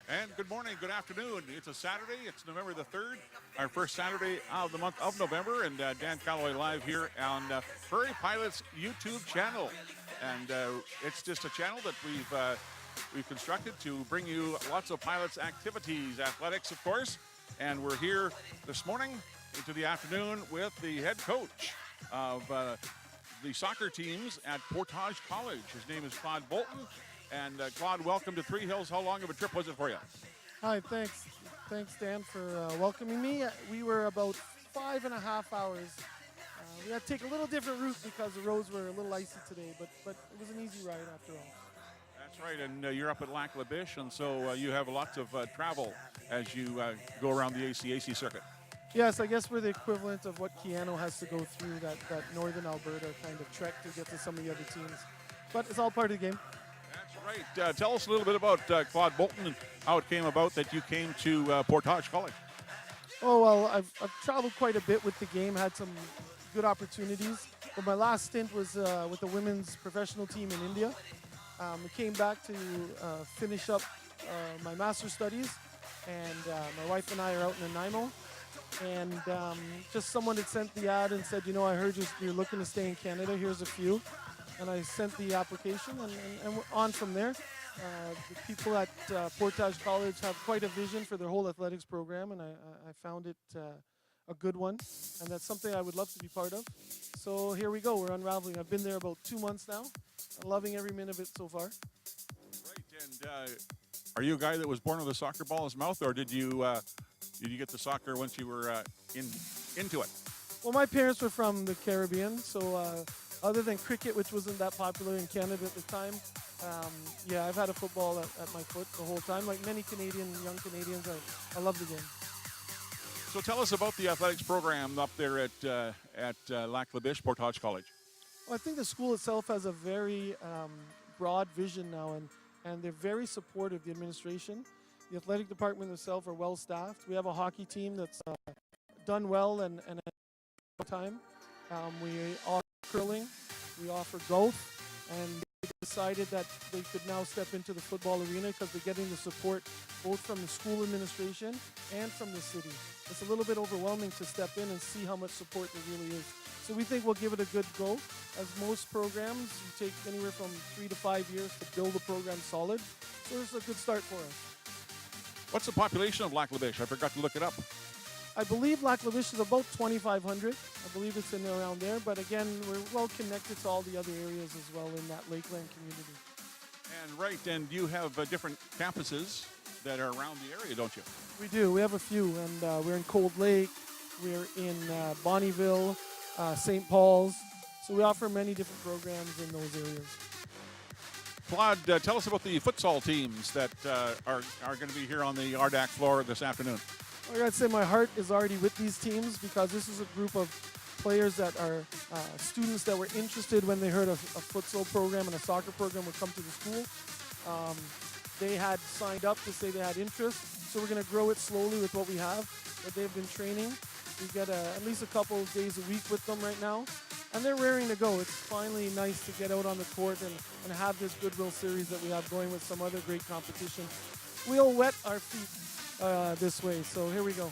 And good morning, good afternoon. It's a Saturday. It's November the 3rd, our first Saturday of the month of November. And Dan Calloway live here on Prairie Pilots YouTube channel. And it's just a channel that we've constructed to bring you lots of pilots activities, athletics, of course. And we're here this morning into the afternoon with the head coach of the soccer teams at Portage College. His name is Claude Bolton. And Claude, welcome to Three Hills. How long of a trip was it for you? Hi, thanks. Thanks, Dan, for welcoming me. We were about 5.5 hours. We had to take a little different route because the roads were a little icy today, but it was an easy ride after all. That's right, and you're up at Lac La Biche, and so you have lots of travel as you go around the ACAC circuit. Yes, I guess we're the equivalent of what Keano has to go through, that northern Alberta kind of trek to get to some of the other teams. But it's all part of the game. That's right. Tell us a little bit about Claude Bolton and how it came about that you came to Portage College. Oh, well, I've traveled quite a bit with the game, had some good opportunities. But my last stint was with the women's professional team in India. I came back to finish up my master's studies, and my wife and I are out in Nanaimo. And just someone had sent the ad and said, I heard you're looking to stay in Canada. Here's a few. And I sent the application, and we're on from there. The people at Portage College have quite a vision for their whole athletics program, and I found it a good one, and that's something I would love to be part of. So here we go. We're unraveling. I've been there about 2 months now. I'm loving every minute of it so far. Right, and are you a guy that was born with a soccer ball in his mouth, or did you get the soccer once you were into it? Well, my parents were from the Caribbean, so other than cricket, which wasn't that popular in Canada at the time, I've had a football at my foot the whole time. Like many young Canadians, I love the game. So tell us about the athletics program up there at Lac La Biche, Portage College. Well, I think the school itself has a very broad vision now, and they're very supportive, the administration. The athletic department itself are well staffed. We have a hockey team that's done well and at time. We offer curling, we offer golf, and they decided that they could now step into the football arena because they're getting the support both from the school administration and from the city. It's a little bit overwhelming to step in and see how much support there really is. So we think we'll give it a good go. As most programs, you take anywhere from 3 to 5 years to build a program solid. So it's a good start for us. What's the population of Lac La Biche? I forgot to look it up. I believe Lac La Biche is about 2,500. I believe it's in around there. But again, we're well connected to all the other areas as well in that Lakeland community. And you have different campuses that are around the area, don't you? We do. We have a few. And we're in Cold Lake. We're in Bonnyville, St. Paul's. So we offer many different programs in those areas. Claude, tell us about the futsal teams that are going to be here on the RDAC floor this afternoon. I gotta say my heart is already with these teams because this is a group of players that are students that were interested when they heard a futsal program and a soccer program would come to the school. They had signed up to say they had interest, so we're gonna grow it slowly with what we have, what they've been training. We get at least a couple of days a week with them right now, and they're raring to go. It's finally nice to get out on the court and have this Goodwill series that we have going with some other great competition. We'll wet our feet this way, so here we go.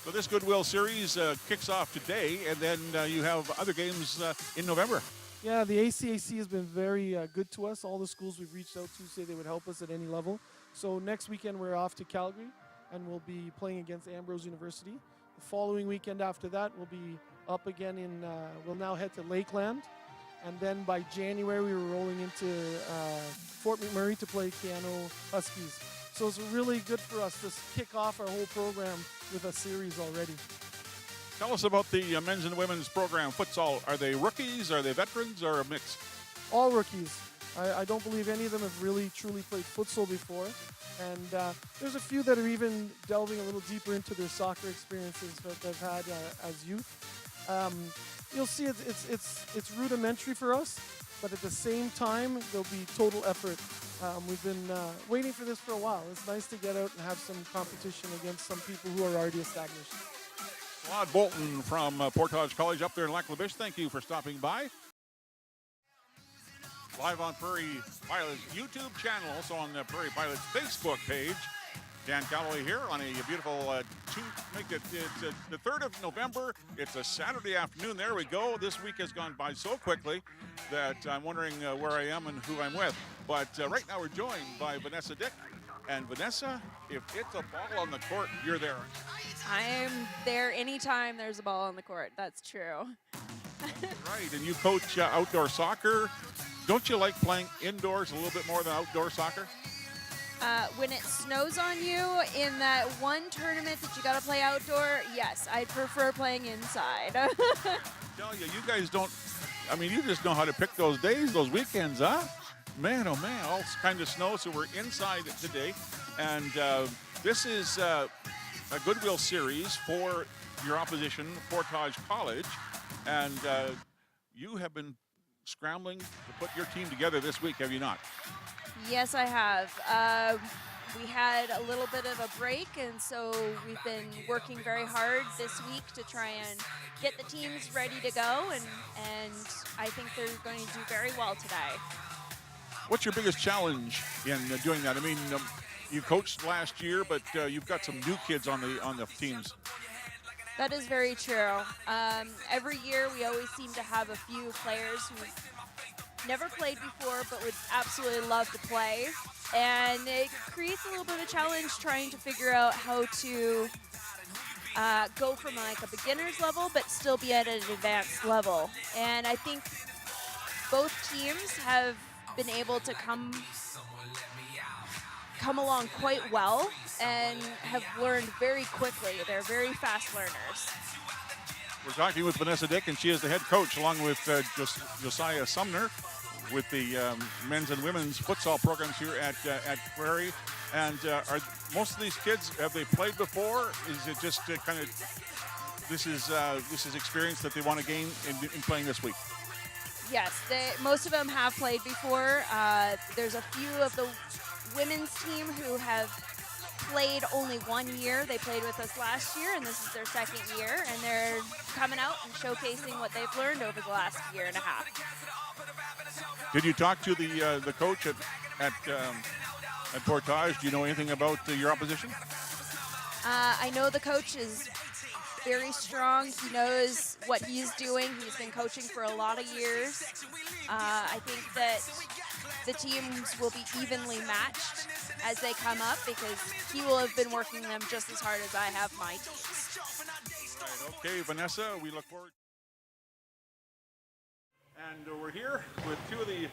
So this Goodwill Series kicks off today, and then you have other games in November. Yeah, the ACAC has been very good to us. All the schools we've reached out to say they would help us at any level. So next weekend we're off to Calgary, and we'll be playing against Ambrose University. The following weekend after that, we'll be up again we'll now head to Lakeland. And then by January, we were rolling into Fort McMurray to play Keano Huskies. So it's really good for us to kick off our whole program with a series already. Tell us about the men's and women's program, futsal. Are they rookies, are they veterans, or a mix? All rookies. I don't believe any of them have really truly played futsal before. And there's a few that are even delving a little deeper into their soccer experiences that they've had as youth. You'll see it's rudimentary for us, but at the same time, there'll be total effort. We've been waiting for this for a while. It's nice to get out and have some competition against some people who are already established. Claude Bolton from Portage College up there in Lac La Biche. Thank you for stopping by. Live on Prairie Pilots YouTube channel, also on the Prairie Pilots Facebook page. Dan Calloway here on a beautiful it's the 3rd of November. It's a Saturday afternoon. There we go. This week has gone by so quickly that I'm wondering where I am and who I'm with. But right now we're joined by Vanessa Dick. And Vanessa, if it's a ball on the court, you're there. I'm there anytime there's a ball on the court. That's true. Right, and you coach outdoor soccer. Don't you like playing indoors a little bit more than outdoor soccer? When it snows on you in that one tournament that you got to play outdoor, yes, I prefer playing inside. Tell you, you guys don't, you just know how to pick those days, those weekends, huh? Man, oh man, all kind of snow, so we're inside today. And this is a Goodwill series for your opposition, Portage College. And you have been scrambling to put your team together this week, have you not? Yes, I have. We had a little bit of a break, and so we've been working very hard this week to try and get the teams ready to go, and I think they're going to do very well today. What's your biggest challenge in doing that? You coached last year, but you've got some new kids on the teams. That is very true. Every year we always seem to have a few players who never played before but would absolutely love to play. And it creates a little bit of a challenge trying to figure out how to go from like a beginner's level but still be at an advanced level. And I think both teams have been able to come along quite well and have learned very quickly. They're very fast learners. We're talking with Vanessa Dick, and she is the head coach along with Josiah Sumner with the men's and women's futsal programs here at Prairie. And are most of these kids, have they played before? Is it just this is experience that they want to gain in playing this week? Yes, most of them have played before. There's a few of the women's team who have played only 1 year. They played with us last year, and this is their second year, and they're coming out and showcasing what they've learned over the last year and a half. Did you talk to the coach at Portage? Do you know anything about your opposition? I know the coach is very strong. He knows what he's doing. He's been coaching for a lot of years. I think that the teams will be evenly matched as they come up because he will have been working them just as hard as I have my teams. Right, okay, Vanessa, we look forward. And we're here with two of the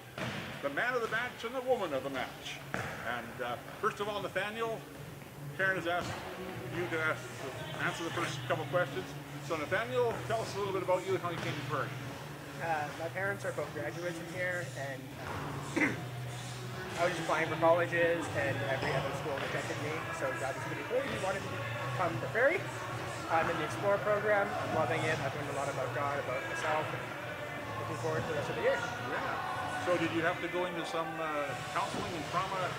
man of the match and the woman of the match. And first of all, Nathaniel, Karen has asked you to answer the first couple questions. So Nathaniel, tell us a little bit about you and how you came to Prairie. My parents are both graduates from here, and I was just applying for colleges, and every other school rejected me, so God was pretty cool. He wanted me to come to Prairie. I'm in the Explore program. I'm loving it. I've learned a lot about God, about myself, and looking forward to the rest of the year. Yeah. So did you have to go into some counseling and trauma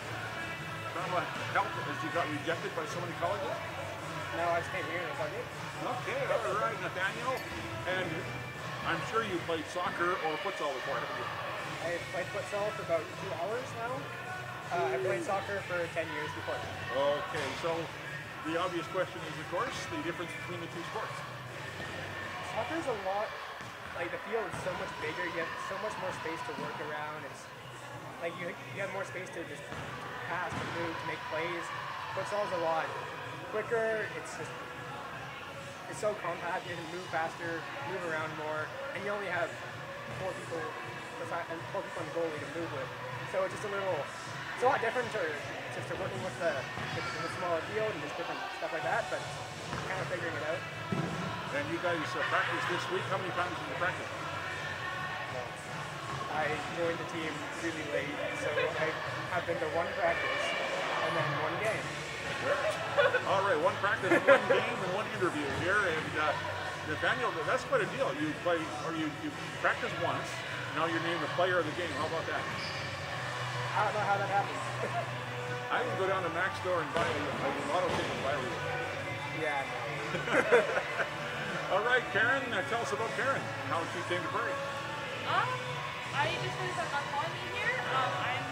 help as you got rejected by so many colleges? No, I just came here and it's all good. Okay, all right, Nathaniel. And I'm sure you played soccer or futsal before, haven't you? I played futsal for about 2 hours now. I played soccer for 10 years before. Okay, so the obvious question is, of course, the difference between the two sports. Soccer's a lot, like the field is so much bigger, you have so much more space to work around. It's like you have more space to just pass, to move, to make plays. Futsal's a lot quicker, it's so compact, you can move faster, move around more, and you only have four people on the goalie to move with. So it's just it's a lot different to working with the smaller field and just different stuff like that, but kind of figuring it out. And you guys practiced this week. How many times did you practice? Well, I joined the team really late, so I have been to one practice and then one game. All right, one practice, one game, and one interview here. And Nathaniel, that's quite a deal. You practice once. Now you're named the player of the game. How about that? I don't know how that happened. I can go down to Mac's store and buy a lotto ticket by you. Yeah. All right, Karen, tell us about Karen. How she came to Prairie. I just finished up my college here. I'm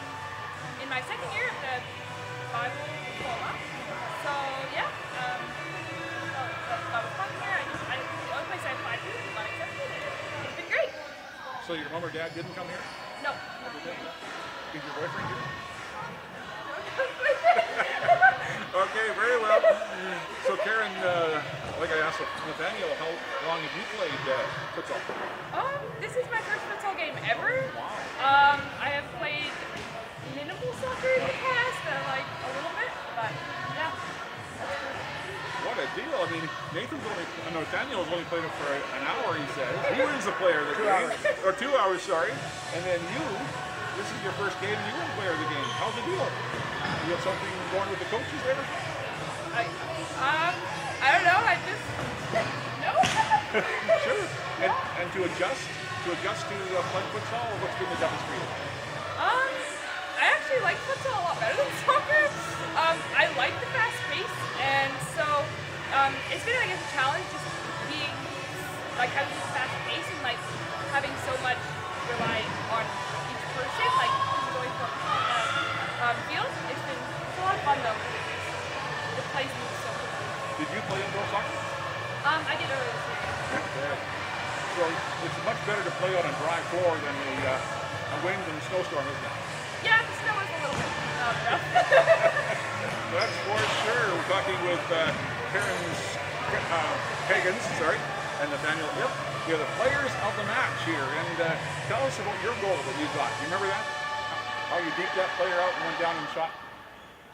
in my second year of the Bible diploma. So your mom or dad didn't come here? No. Is your boyfriend here? Okay, very well. So Karen, like I asked Nathaniel, how long have you played futsal? This is my first futsal game ever. I have played minimal soccer in the past, like a little bit, but yeah. What a deal. I mean, Nathaniel's only played it for an hour, he says. He was the player of the game. Or 2 hours, sorry. And then you, this is your first game, you were the player of the game. How's the deal? You have something going with the coaches there? I don't know, I just, no. Sure. And to adjust to playing futsal, what's been the toughest for you? I actually like futsal a lot better than soccer. I like the fast pace, and so it's been, I guess, a challenge just being, like, having this fast pace and, like, having so much relying on each person, like, going from field. It's a lot of fun, though. The plays move so quickly. Did you play indoor soccer? I did earlier this year. Okay. So it's much better to play on a dry floor than a wind and snowstorm, isn't it? Yeah, the snow is a little bit rough. That's for sure. We're talking with Karen Higgins, and Nathaniel. Yep, you're the players of the match here. And tell us about your goal that you got. You remember that? How you beat that player out and went down and shot?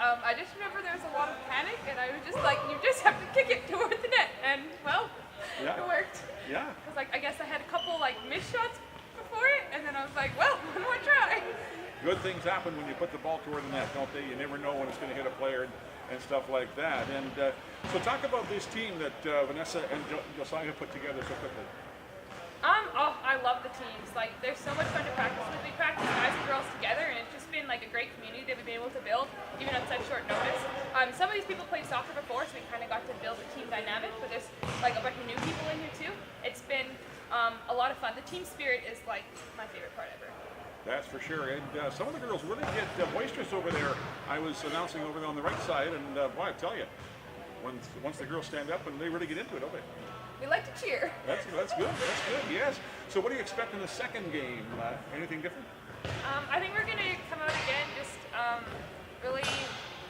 I just remember there was a lot of panic, and I was just like, you just have to kick it toward the net. And, well, Yeah. it worked. Yeah. Because, like, I guess I had a couple, like, missed shots before it, and then I was like, well, one more try. Good things happen when you put the ball toward the net, don't they? You never know when it's going to hit a player and stuff like that. And so talk about this team that Vanessa and Josiah put together so quickly. I love the teams. Like, there's so much fun to practice with. We practice guys and girls together, and it's just been, like, a great community that we've been able to build, even on such short notice. Some of these people played soccer before, so we kind of got to build a team dynamic, but there's, like, a bunch of new people in here, too. It's been a lot of fun. The team spirit is, like, my favorite part ever. That's for sure. And some of the girls really get boisterous over there. I was announcing over there on the right side, and boy, I tell you, once the girls stand up, and they really get into it, don't they? We like to cheer. That's good. That's good. Yes. So, what do you expect in the second game? Anything different? I think we're gonna come out again, just really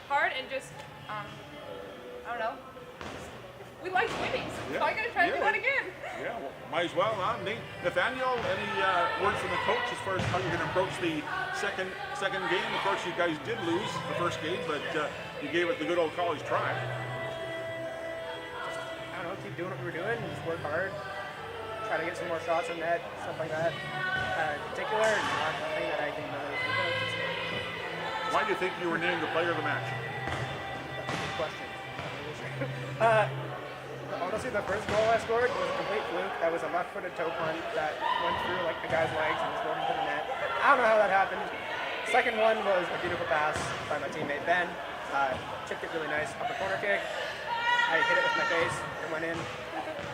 hard and just I don't know. We like winning, so I'm gonna try to do that again. Yeah, well, might as well. Nathaniel, any words from the coach as far as how you're going to approach the second game? Of course, you guys did lose the first game, but you gave it the good old college try. I don't know, keep doing what we were doing, just work hard, try to get some more shots on net, stuff like that. In particular, not nothing that I can really think of. Why do you think you were named the player of the match? That's a good question. Honestly, the first goal I scored was a complete fluke. That was a left-footed toe punt that went through like the guy's legs and was going into the net. I don't know how that happened. Second one was a beautiful pass by my teammate Ben. Chipped it really nice, upper corner kick. I hit it with my face and went in.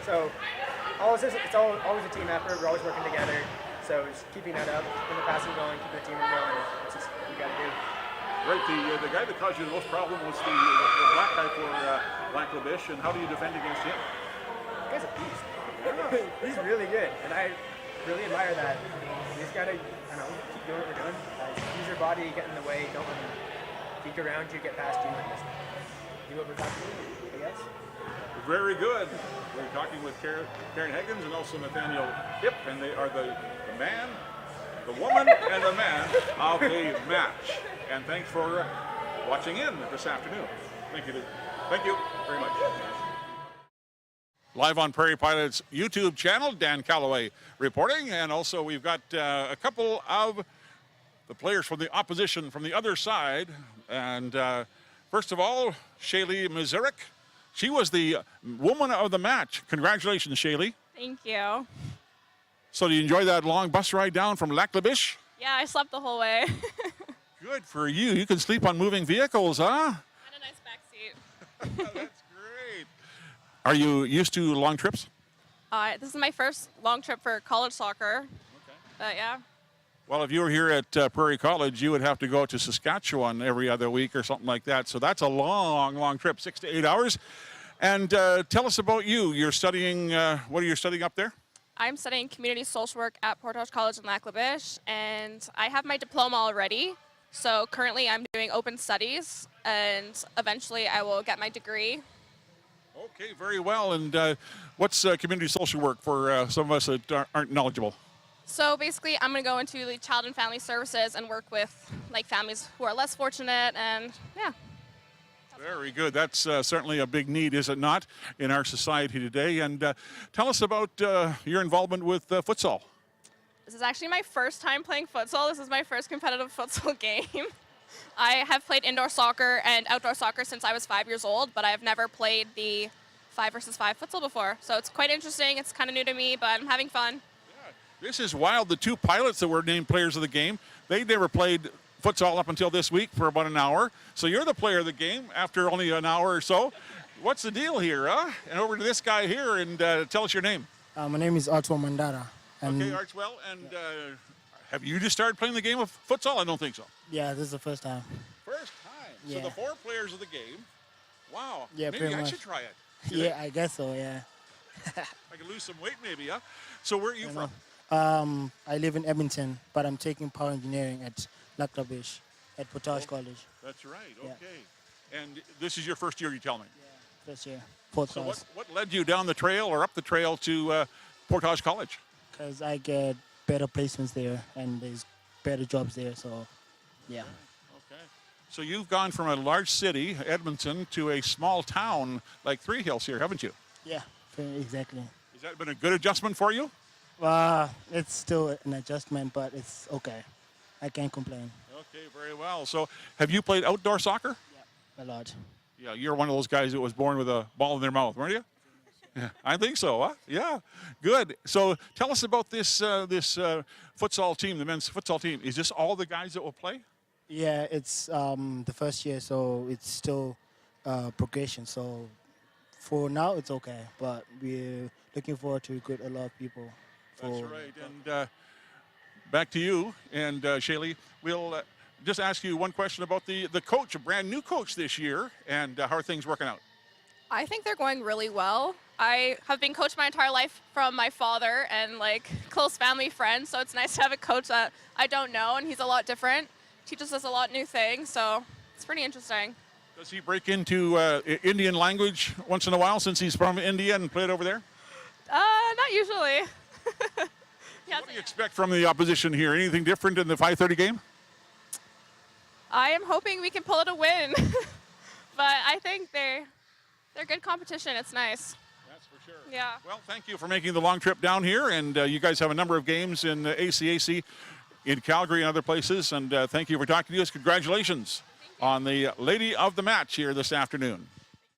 So it's always a team effort. We're always working together. So just keeping that up, keeping the passing going, keeping the team going. That's just what we got to do. Right, the guy that caused you the most problem was the black guy for Laklabish, and how do you defend against him? The guy's a beast. He's really good, and I really admire that. You just gotta, keep doing what we're doing. Use your body, get in the way, don't let them peek around you, get past you, and just do what we're talking about, I guess. Very good. We're talking with Karen Higgins and also Nathaniel Hip, and they are the man, the woman, and the man of the match. And thanks for watching in this afternoon. Thank you very much. Live on Prairie Pilot's YouTube channel, Dan Calloway reporting. And also we've got a couple of the players from the opposition from the other side. And first of all, Shaylee Mazurik. She was the woman of the match. Congratulations, Shaylee. Thank you. So do you enjoy that long bus ride down from Laklabish? Yeah, I slept the whole way. Good for you. You can sleep on moving vehicles, huh? And a nice back seat. That's great. Are you used to long trips? This is my first long trip for college soccer. Okay. But yeah. Well, if you were here at Prairie College, you would have to go to Saskatchewan every other week or something like that. So that's a long trip, 6 to 8 hours. And tell us about you. You're studying, what are you studying up there? I'm studying community social work at Portage College in Lac La Biche, and I have my diploma already. So currently I'm doing open studies, and eventually I will get my degree. Okay, very well. And what's community social work for some of us that aren't knowledgeable? So basically I'm going to go into the child and family services and work with like families who are less fortunate, and yeah. Very good. That's certainly a big need, is it not, in our society today? And tell us about your involvement with futsal. This is actually my first time playing futsal. This is my first competitive futsal game. I have played indoor soccer and outdoor soccer since I was 5 years old, but I've never played the 5-versus-5 futsal before. So it's quite interesting. It's kind of new to me, but I'm having fun. Yeah, this is wild. The two pilots that were named players of the game, they never played futsal up until this week for about an hour. So you're the player of the game after only an hour or so. What's the deal here, huh? And over to this guy here, and tell us your name. My name is Archwell Mandara. Okay, Archwell, and have you just started playing the game of futsal? I don't think so. Yeah, this is the first time. First time. Yeah. So the 4 players of the game. Wow. Yeah, maybe pretty I much. should try it. Yeah, I guess so, yeah. I could lose some weight maybe, huh? So where are you from? I live in Edmonton, but I'm taking power engineering at Lac La Biche at Portage College. That's right, Yeah. okay. And this is your first year, you tell me? Yeah, first year, fourth So class. what led you down the trail or up the trail to Portage College? Because I get better placements there, and there's better jobs there, so yeah. Okay. So you've gone from a large city, Edmonton, to a small town like Three Hills here, haven't you? Yeah, exactly. Has that been a good adjustment for you? It's still an adjustment, but it's okay. I can't complain. Okay, very well. So have you played outdoor soccer? Yeah, a lot. Yeah, you're one of those guys that was born with a ball in their mouth, weren't you? Yeah, I think so, huh? Yeah, good. So tell us about this futsal team, the men's futsal team. Is this all the guys that will play? Yeah, it's the first year, so it's still progression. So for now, it's okay, but we're looking forward to recruit a lot of people. That's right. And back to you and Shaylee. We'll just ask you one question about the coach, a brand new coach this year, and how are things working out? I think they're going really well. I have been coached my entire life from my father and like close family friends, so it's nice to have a coach that I don't know, and he's a lot different. Teaches us a lot new things, so it's pretty interesting. Does he break into Indian language once in a while since he's from India and played over there? Not usually. What do you expect from the opposition here? Anything different in the 5:30 game? I am hoping we can pull it a win, but I think they're good competition. It's nice. That's for sure. Yeah. Well, thank you for making the long trip down here, and you guys have a number of games in ACAC in Calgary and other places, and thank you for talking to us. Congratulations on the lady of the match here this afternoon.